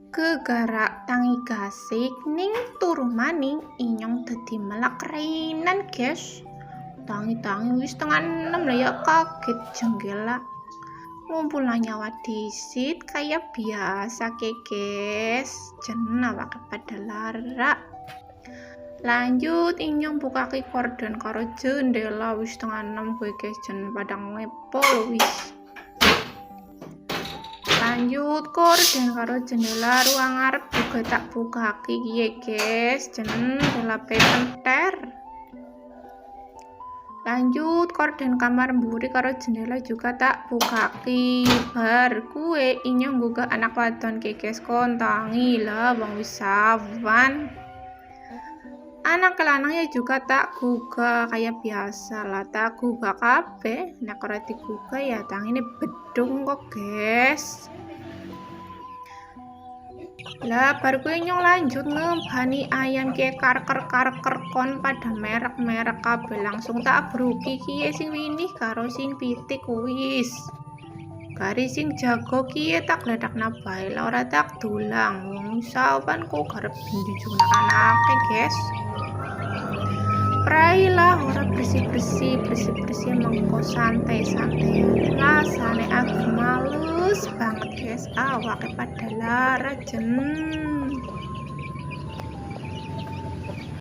Gegarak tangi gasik ning turu maning inyong dadi melak rainan guys. Tangi-tangi wis tengah 6 lah ya, kaget jenggela. Ngumpul nyawa disit kayak biasa guys. Jenah pakai pada lara. Lanjut inyong buka korden karo jendela wis tengah 6 gue guys, jen padang ngepol wis. Lanjut korden karo jendela ruang ngarep juga tak buka kiye guys, jendela penter. Lanjut korden kamar mburi karo jendela juga tak buka bar kue inyong juga anak wadon guys, kontangi lah bang wisawan. Anak lanangnya juga tak gugah kayak biasa lah, tak gugah kabeh. Nek ora digugah ya tangine bedung kok guys. Lah bar gue nyong lanjut ngembani ayam ke karker kon pada merek kabeh, langsung tak bruki kiye sing winih karo sing pitik wis. Garis sing jago kiye tak gledakna bae lah ora tak dulang. Wong sawan kok garep binjujung anake guys. Prailah ora bersih-bersih emang santai rasane aku males banget guys, awake pada lara jen.